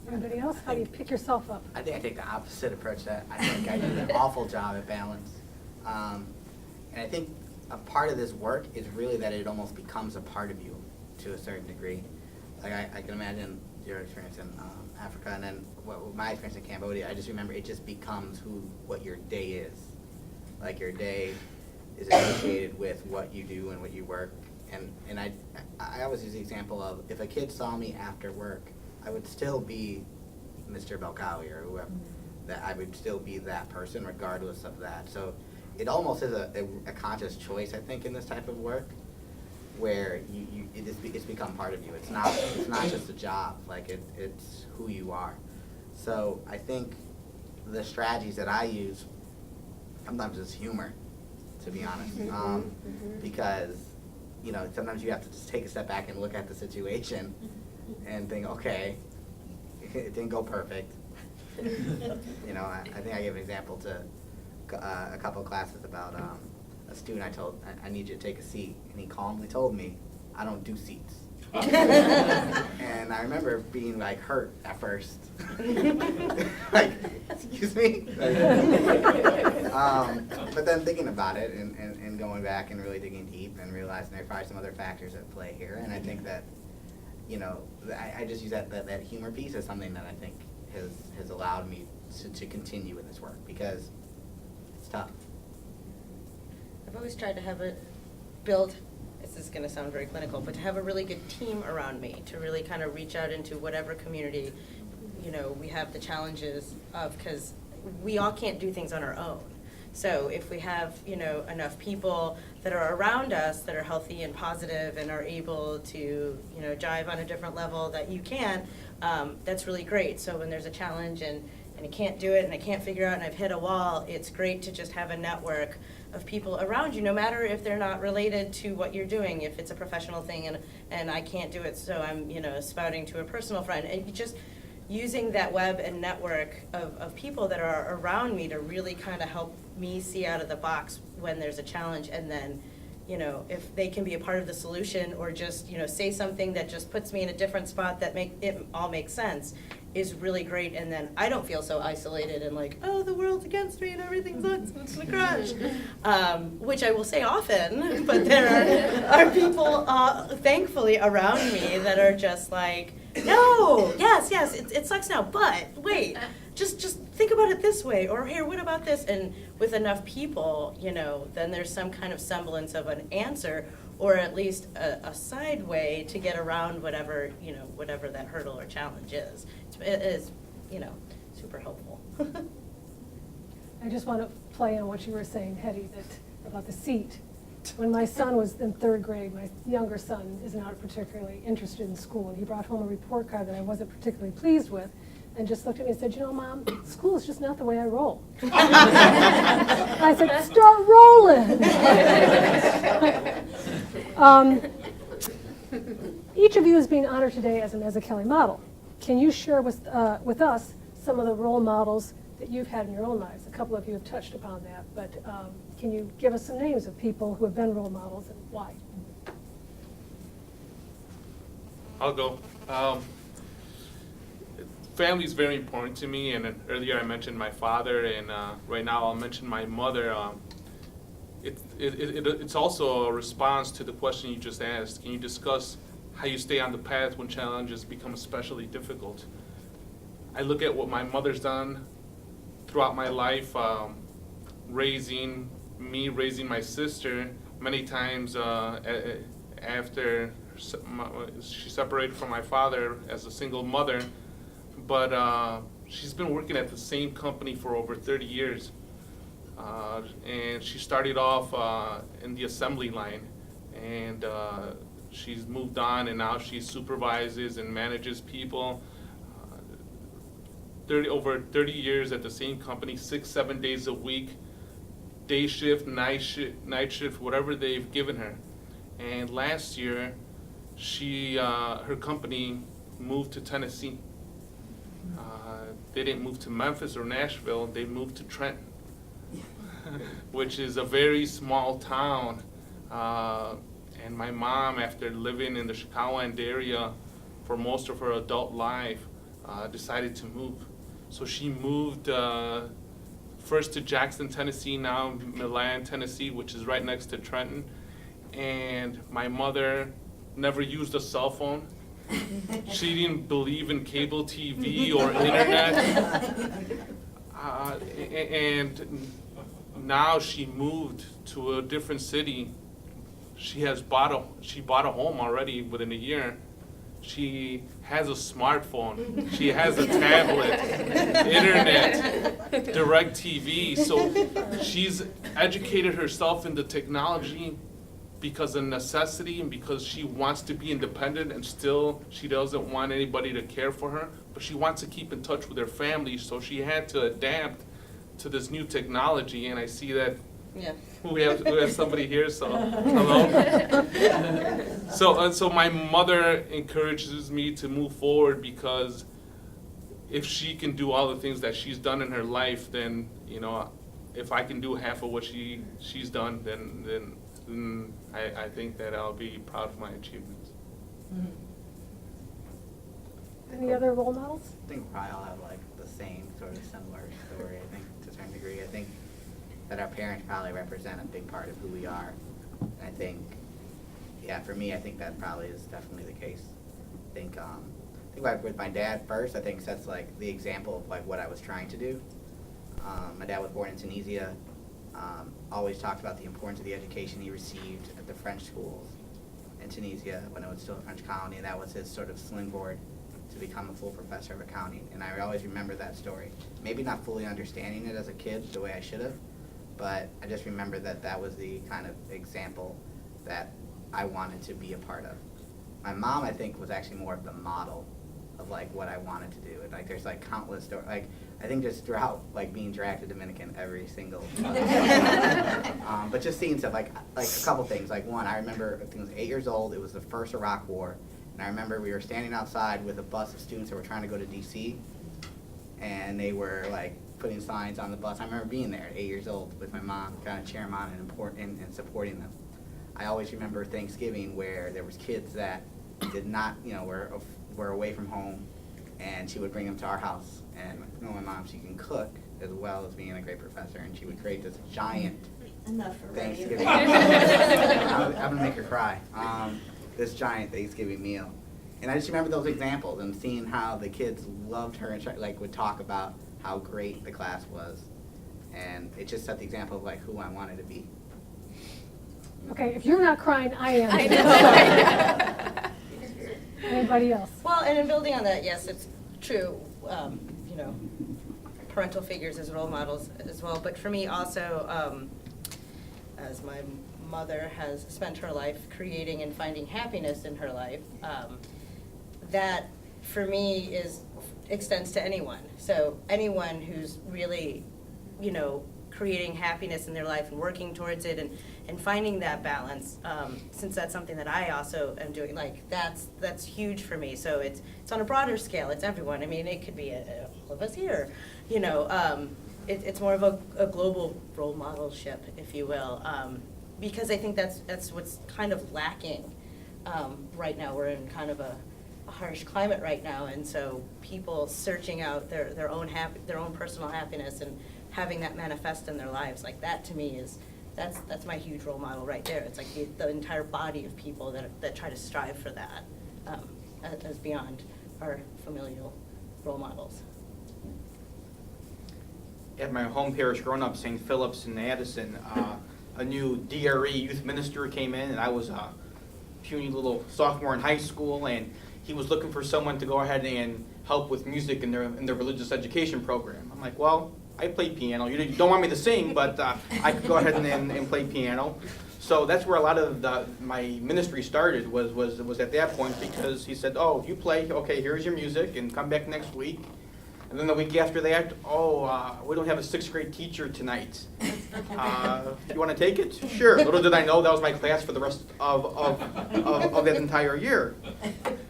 Speaker 2: Anybody else? How do you pick yourself up?
Speaker 6: I think I take the opposite approach. That I think I do an awful job at balance. And I think a part of this work is really that it almost becomes a part of you to a certain degree. Like I can imagine your experience in Africa, and then my experience in Cambodia. I just remember it just becomes what your day is. Like your day is associated with what you do and what you work. And I always use the example of, if a kid saw me after work, I would still be Mr. Belkawi or whoever. That I would still be that person regardless of that. So it almost is a conscious choice, I think, in this type of work, where it's become part of you. It's not just a job. Like it's who you are. So I think the strategies that I use sometimes it's humor, to be honest. Because, you know, sometimes you have to just take a step back and look at the situation and think, okay, it didn't go perfect. You know, I think I gave an example to a couple of classes about a student I told, I need you to take a seat. And he calmly told me, I don't do seats. And I remember being like hurt at first. Like, excuse me? But then thinking about it and going back and really digging deep and realizing there are probably some other factors at play here. And I think that, you know, I just use that humor piece as something that I think has allowed me to continue in this work, because it's tough.
Speaker 3: I've always tried to have it build, this is going to sound very clinical, but to have a really good team around me, to really kind of reach out into whatever community, you know, we have the challenges of, because we all can't do things on our own. So if we have, you know, enough people that are around us that are healthy and positive and are able to, you know, jive on a different level that you can, that's really great. So when there's a challenge and I can't do it and I can't figure out and I've hit a wall, it's great to just have a network of people around you, no matter if they're not related to what you're doing. If it's a professional thing and I can't do it, so I'm, you know, spouting to a personal friend, and you just using that web and network of people that are around me to really kind of help me see out of the box when there's a challenge, and then, you know, if they can be a part of the solution or just, you know, say something that just puts me in a different spot that make it all make sense is really great. And then I don't feel so isolated and like, oh, the world's against me and everything sucks and it's gonna crash, which I will say often, but there are people thankfully around me that are just like, no, yes, it sucks now, but wait, just think about it this way, or here, what about this? And with enough people, you know, then there's some kind of semblance of an answer, or at least a side way to get around whatever, you know, whatever that hurdle or challenge is. It is, you know, super helpful.
Speaker 2: I just want to play on what you were saying, Hetty, about the seat. When my son was in 3rd grade, my younger son is not particularly interested in school, and he brought home a report card that I wasn't particularly pleased with, and just looked at me and said, you know, Mom, school is just not the way I roll. I said, start rolling. Each of you is being honored today as a Mazzuchelli model. Can you share with us some of the role models that you've had in your own lives? A couple of you have touched upon that, but can you give us some names of people who have been role models and why?
Speaker 5: I'll go. Family is very important to me, and earlier I mentioned my father, and right now I'll mention my mother. It's also a response to the question you just asked. Can you discuss how you stay on the path when challenges become especially difficult? I look at what my mother's done throughout my life, raising my sister. Many times after she separated from my father as a single mother, but she's been working at the same company for over 30 years. And she started off in the assembly line, and she's moved on, and now she supervises and manages people. Over 30 years at the same company, 6-7 days a week, day shift, night shift, whatever they've given her. And last year, her company moved to Tennessee. They didn't move to Memphis or Nashville, they moved to Trenton, which is a very small town. And my mom, after living in the Chicagoland area for most of her adult life, decided to move. So she moved first to Jackson, Tennessee, now Milan, Tennessee, which is right next to Trenton. And my mother never used a cell phone. She didn't believe in cable TV or internet. And now she moved to a different city. She bought a home already within a year. She has a smartphone. She has a tablet, internet, direct TV. So she's educated herself in the technology because of necessity and because she wants to be independent, and still she doesn't want anybody to care for her, but she wants to keep in touch with her family, so she had to adapt to this new technology, and I see that
Speaker 3: Yeah.
Speaker 5: we have somebody here, so hello. So my mother encourages me to move forward, because if she can do all the things that she's done in her life, then, you know, if I can do half of what she's done, then I think that I'll be proud of my achievements.
Speaker 2: Any other role models?
Speaker 6: I think we probably all have like the same sort of similar story, I think, to a certain degree. I think that our parents probably represent a big part of who we are. And I think, yeah, for me, I think that probably is definitely the case. I think like with my dad first, I think sets like the example of like what I was trying to do. My dad was born in Tunisia, always talked about the importance of the education he received at the French schools in Tunisia when it was still a French colony, and that was his sort of springboard to become a full professor of accounting. And I always remember that story. Maybe not fully understanding it as a kid the way I should have, but I just remember that that was the kind of example that I wanted to be a part of. My mom, I think, was actually more of the model of like what I wanted to do. And like there's like countless stories. Like I think just throughout like being dragged to Dominican every single but just seeing stuff like a couple things. Like one, I remember I think I was 8 years old. It was the first Iraq War. And I remember we were standing outside with a bus of students that were trying to go to DC, and they were like putting signs on the bus. I remember being there at 8 years old with my mom, kind of cheering them on and supporting them. I always remember Thanksgiving where there was kids that did not, you know, were away from home, and she would bring them to our house. And you know, my mom, she can cook as well as being a great professor, and she would create this giant
Speaker 3: Enough for
Speaker 6: Thanksgiving. I'm gonna make her cry. This giant Thanksgiving meal, and I just remember those examples and seeing how the kids loved her and like would talk about how great the class was, and it just set the example of like who I wanted to be.
Speaker 2: Okay, if you're not crying, I am.
Speaker 8: I know.
Speaker 2: Anybody else?
Speaker 3: Well, and in building on that, yes, it's true, you know, parental figures as role models as well. But for me also, as my mother has spent her life creating and finding happiness in her life, that for me extends to anyone. So anyone who's really, you know, creating happiness in their life and working towards it and finding that balance, since that's something that I also am doing, like that's huge for me. So it's on a broader scale. It's everyone. I mean, it could be all of us here, you know. It's more of a global role modelship, if you will, because I think that's what's kind of lacking right now. We're in kind of a harsh climate right now, and so people searching out their own personal happiness and having that manifest in their lives, like that to me is that's my huge role model right there. It's like the entire body of people that try to strive for that, as beyond our familial role models.
Speaker 7: At my home parish growing up, St. Philip's in Addison, a new DRE youth minister came in, and I was a puny little sophomore in high school, and he was looking for someone to go ahead and help with music in their religious education program. I'm like, well, I play piano. You don't want me to sing, but I could go ahead and play piano. So that's where a lot of my ministry started, was at that point, because he said, oh, you play, okay, here's your music, and come back next week. And then the week after that, we don't have a 6th grade teacher tonight. You want to take it? Sure. Little did I know that was my class for the rest of that entire year.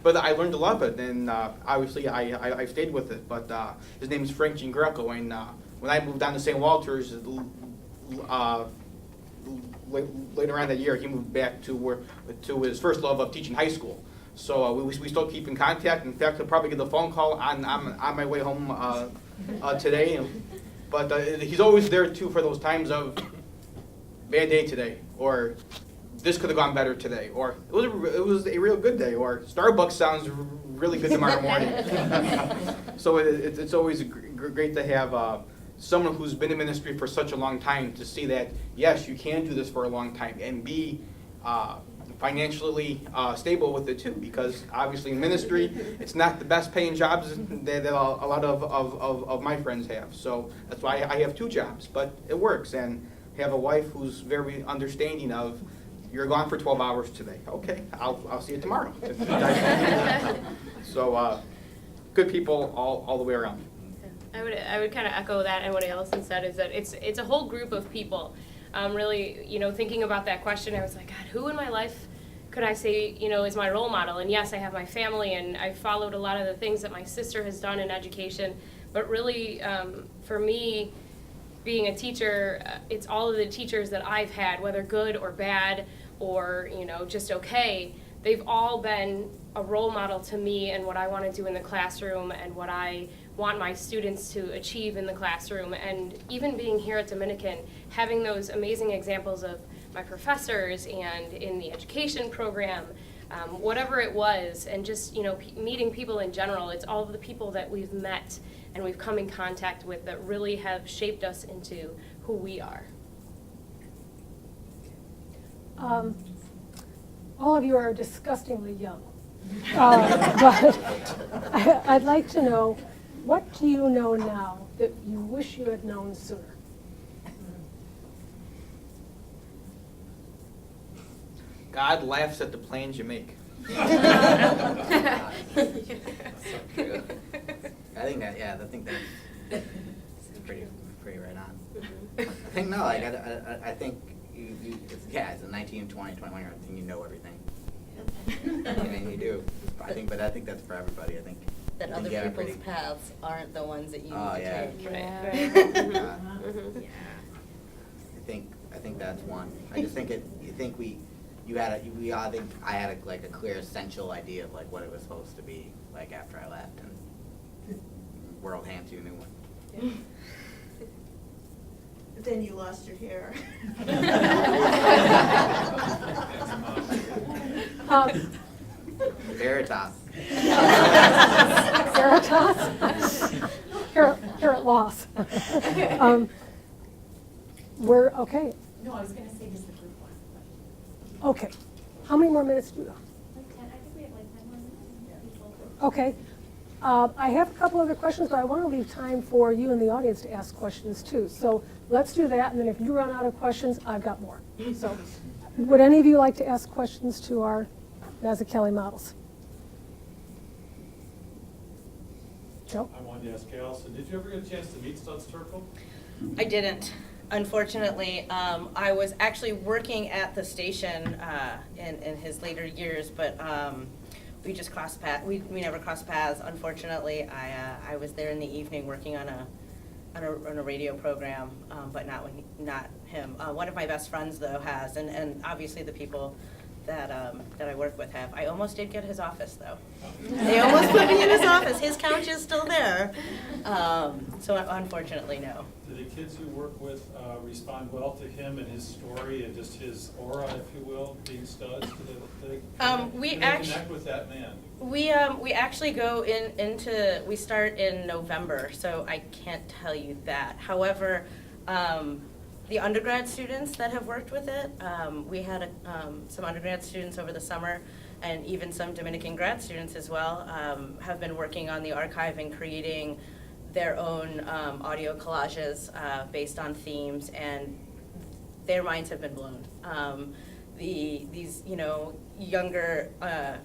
Speaker 7: But I learned to love it, and obviously I stayed with it. But his name is Frank Jean Greco, and when I moved down to St. Walter's later on that year, he moved back to his first love of teaching high school. So we still keep in contact. In fact, I'll probably get a phone call on my way home today. But he's always there, too, for those times of bad day today, or this could have gone better today, or it was a real good day, or Starbucks sounds really good tomorrow morning. So it's always great to have someone who's been in ministry for such a long time to see that, yes, you can do this for a long time and be financially stable with it too, because obviously in ministry, it's not the best paying jobs that a lot of my friends have. So that's why I have 2 jobs, but it works, and have a wife who's very understanding of, you're gone for 12 hours today. Okay, I'll see you tomorrow. So good people all the way around.
Speaker 4: I would kind of echo that, and what Allison said is that it's a whole group of people. Really, thinking about that question, I was like, God, who in my life could I say, is my role model? And yes, I have my family, and I followed a lot of the things that my sister has done in education. But really, for me, being a teacher, it's all of the teachers that I've had, whether good or bad or, just okay. They've all been a role model to me and what I want to do in the classroom and what I want my students to achieve in the classroom. And even being here at Dominican, having those amazing examples of my professors and in the education program, whatever it was, and just, meeting people in general, it's all of the people that we've met and we've come in contact with that really have shaped us into who we are.
Speaker 2: All of you are disgustingly young. But I'd like to know, what do you know now that you wish you had known sooner?
Speaker 7: God laughs at the plans you make.
Speaker 6: So true. I think that's pretty right on. I think no, like I think as a 19, 20, 21-year-old, I think you know everything. I mean, you do. I think that's for everybody. I think
Speaker 3: That
Speaker 6: you
Speaker 3: other
Speaker 6: get a
Speaker 3: people's
Speaker 6: pretty-
Speaker 3: paths aren't the ones that you
Speaker 6: Oh,
Speaker 3: need to
Speaker 6: yeah.
Speaker 3: take.
Speaker 2: Yeah.
Speaker 6: Yeah. I think that's one. I just think I had a clear essential idea of like what it was supposed to be like after I left, and world hands you a new one.
Speaker 9: But then you lost your hair.
Speaker 6: Veritas.
Speaker 2: Caritas? Here at loss. We're, okay,
Speaker 10: No, I was gonna say just the group one.
Speaker 2: okay. How many more minutes do you have?
Speaker 10: Like 10, I think we have like 10 more minutes.
Speaker 2: Okay. I have a couple other questions, but I want to leave time for you in the audience to ask questions too. So let's do that, and then if you run out of questions, I've got more. So would any of you like to ask questions to our Mazzuchelli models? Joe?
Speaker 11: I wanted to ask Allison, did you ever get a chance to meet Studs Terkel?
Speaker 3: I didn't, unfortunately. I was actually working at the station in his later years, but we just crossed paths. We never crossed paths, unfortunately. I was there in the evening working on a radio program, but not him. One of my best friends though has, and obviously the people that I work with have. I almost did get his office though. They almost put me in his office. His couch is still there. So unfortunatately, no.
Speaker 11: Do the kids you work with respond well to him and his story and just his aura, if you will, being studs?
Speaker 3: We
Speaker 11: can
Speaker 3: actually
Speaker 11: they connect with that man?
Speaker 3: We actually go we start in November, so I can't tell you that. However, the undergrad students that have worked with it, we had some undergrad students over the summer, and even some Dominican grad students as well, have been working on the archive and creating their own audio collages based on themes, and their minds have been blown. These younger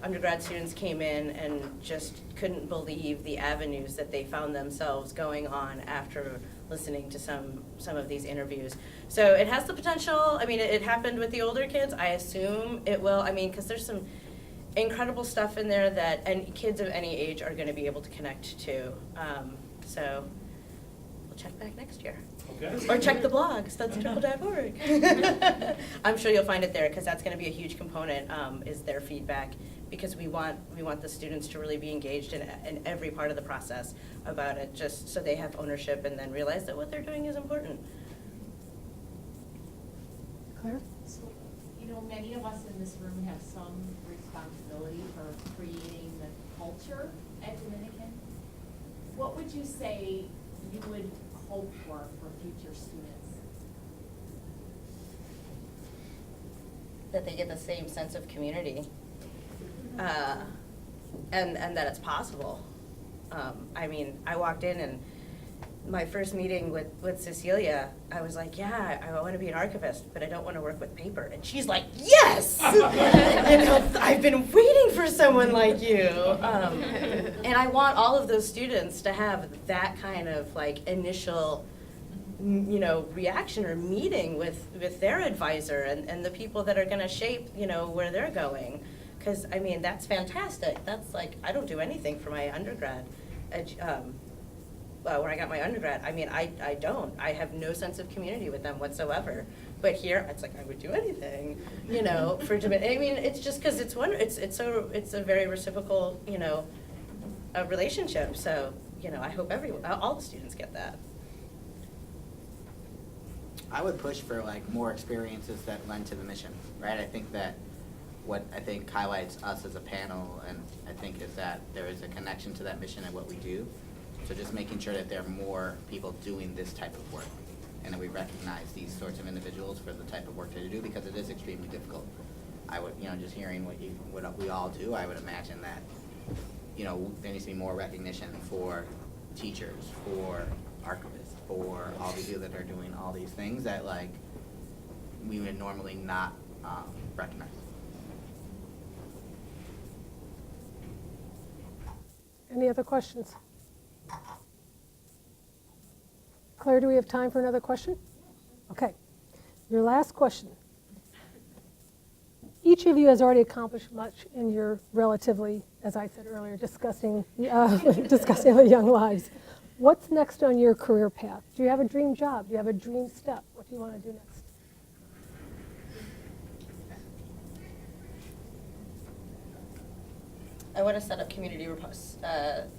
Speaker 3: undergrad students came in and just couldn't believe the avenues that they found themselves going on after listening to some of these interviews. So it has the potential. I mean, it happened with the older kids. I assume it will. I mean, because there's some incredible stuff in there that kids of any age are going to be able to connect to. So we'll check back next year.
Speaker 11: Okay.
Speaker 3: Or check the blog, studstrickle.org. I'm sure you'll find it there, because that's going to be a huge component, is their feedback, because we want the students to really be engaged in every part of the process about it, just so they have ownership and then realize that what they're doing is important.
Speaker 2: Claire?
Speaker 10: So, many of us in this room have some responsibility for creating the culture at Dominican. What would you say you would hope for future students?
Speaker 3: That they get the same sense of community, and that it's possible. I mean, I walked in and my first meeting with Cecilia, I was like, yeah, I want to be an archivist, but I don't want to work with paper. And she's like, yes! I've been waiting for someone like you. And I want all of those students to have that kind of like initial, reaction or meeting with their advisor and the people that are going to shape, where they're going. Because, I mean, that's fantastic. That's like, I don't do anything for my undergrad. When I got my undergrad, I mean, I don't. I have no sense of community with them whatsoever. But here, it's like I would do anything, for Dominican. I mean, it's just because it's a very reciprocal, a relationship. So, I hope all the students get that.
Speaker 6: I would push for like more experiences that lend to the mission, right? I think that what I think highlights us as a panel, and I think is that there is a connection to that mission and what we do. So just making sure that there are more people doing this type of work, and that we recognize these sorts of individuals for the type of work that they do, because it is extremely difficult. I would, just hearing what we all do, I would imagine that, there needs to be more recognition for teachers, for archivists, for all these people that are doing all these things that like we would normally not recognize.
Speaker 2: Any other questions? Claire, do we have time for another question? Okay. Your last question. Each of you has already accomplished much in your relatively, as I said earlier, discussing the young lives. What's next on your career path? Do you have a dream job? Do you have a dream step? What do you want to do next?
Speaker 3: I want to set up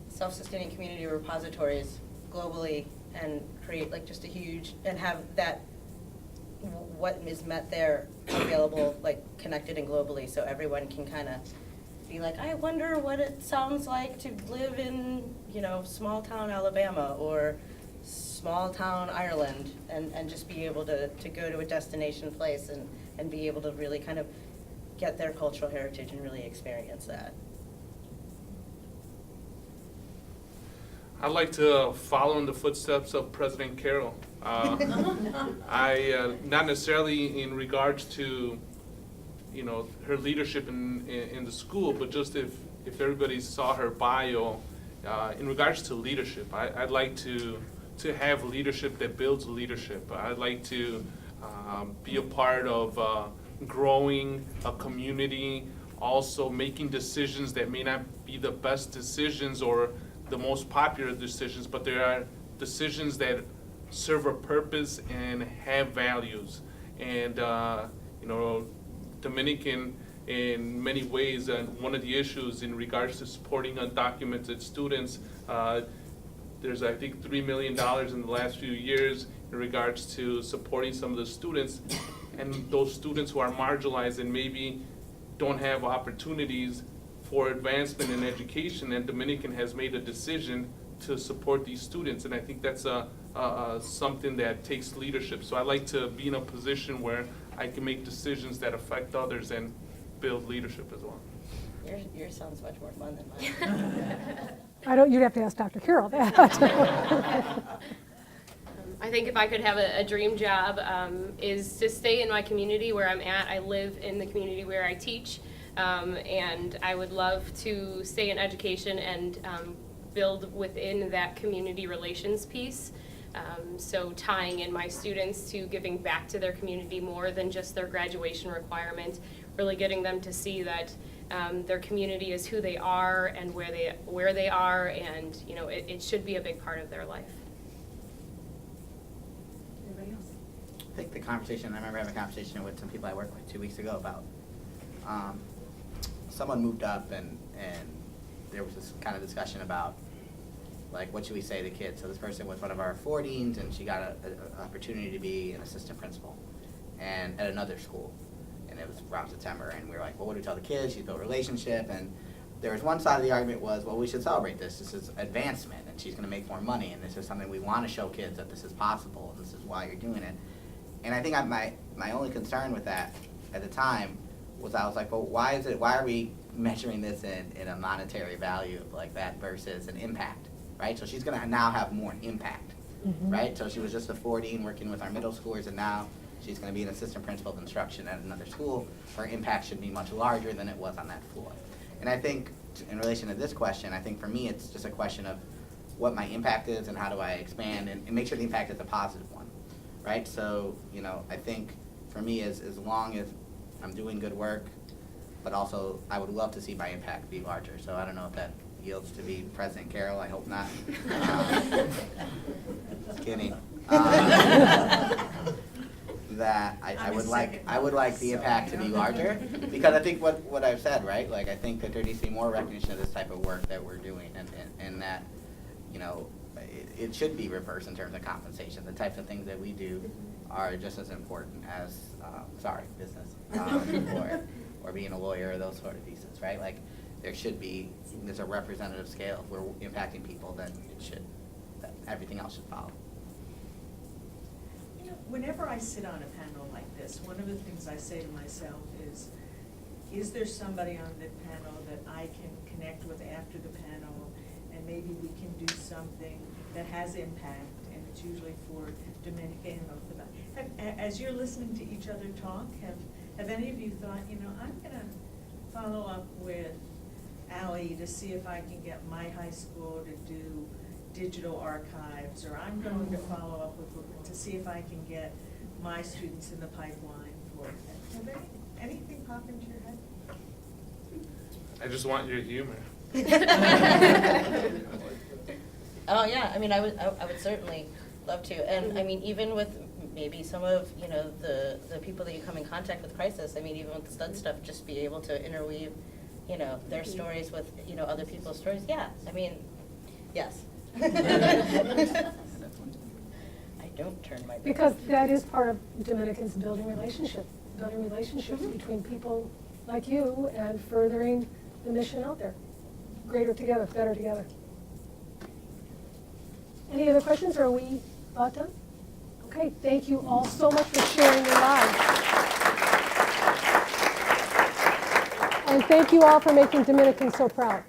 Speaker 3: self-sustaining community repositories globally and create like just a huge, and have that what is met there available, like connected and globally, so everyone can kind of be like, I wonder what it sounds like to live in, small town Alabama or small town Ireland, and just be able to go to a destination place and be able to really kind of get their cultural heritage and really experience that.
Speaker 5: I'd like to follow in the footsteps of President Carroll. I not necessarily in regards to, her leadership in the school, but just if everybody saw her bio, in regards to leadership, I'd like to have leadership that builds leadership. I'd like to be a part of growing a community, also making decisions that may not be the best decisions or the most popular decisions, but there are decisions that serve a purpose and have values. And Dominican, in many ways, one of the issues in regards to supporting undocumented students, there's I think $3 million in the last few years in regards to supporting some of the students, and those students who are marginalized and maybe don't have opportunities for advancement in education, and Dominican has made a decision to support these students, and I think that's something that takes leadership. So I like to be in a position where I can make decisions that affect others and build leadership as well.
Speaker 3: Yours sounds much more fun than mine.
Speaker 2: You'd have to ask Dr. Carroll that.
Speaker 4: I think if I could have a dream job is to stay in my community where I'm at. I live in the community where I teach. And I would love to stay in education and build within that community relations piece. So tying in my students to giving back to their community more than just their graduation requirement, really getting them to see that their community is who they are and where they are, and it should be a big part of their life.
Speaker 3: Anybody else?
Speaker 6: I think the conversation, I remember having a conversation with some people I worked with 2 weeks ago about someone moved up and there was this kind of discussion about like what should we say to kids. So this person was one of our 4 deans, and she got an opportunity to be an assistant principal and at another school, and it was around September, and we were like, well, what do we tell the kids? She's built a relationship, and there was one side of the argument was, well, we should celebrate this. This is advancement, and she's going to make more money, and this is something we want to show kids that this is possible, and this is why you're doing it. And I think my only concern with that at the time was I was like, well, why are we measuring this in a monetary value like that versus an impact, right? So she's going to now have more impact. right? So she was just a 40 working with our middle schoolers, and now she's going to be an assistant principal of instruction at another school. Her impact should be much larger than it was on that floor. And I think in relation to this question, I think for me it's just a question of what my impact is and how do I expand and make sure the impact is a positive one, right? So, you know, I think for me as long as I'm doing good work, but also I would love to see my impact be larger. So I don't know if that yields to be President Carroll, I hope not. Just kidding. That I would like the impact to be larger, because I think what I've said, right? Like I think that there needs to be more recognition of this type of work that we're doing, and that, you know, it should be reversed in terms of compensation. The types of things that we do are just as important as business or being a lawyer or those sort of pieces, right? Like there's a representative scale. If we're impacting people, then that everything else should follow.
Speaker 1: You know, whenever I sit on a panel like this, one of the things I say to myself is there somebody on the panel that I can connect with after the panel, and maybe we can do something that has impact, and it's usually for Dominican or for that. As you're listening to each other talk, have any of you thought, you know, I'm gonna follow up with Allie to see if I can get my high school to do digital archives, or I'm going to follow up with to see if I can get my students in the pipeline for it. Have anything pop into your head?
Speaker 5: I just want your humor.
Speaker 3: Oh yeah, I mean, I would certainly love to, and I mean, even with maybe some of, you know, the people that you come in contact with crisis, I mean, even with the stud stuff, just be able to interweave, you know, their stories with, you know, other people's stories. Yeah, I mean, yes. I don't turn my back.
Speaker 2: Because that is part of Dominicans building relationships between people like you and furthering the mission out there. Greater together, better together. Any other questions, or are we about done? Okay, thank you all so much for sharing your lives. And thank you all for making Dominicans so proud.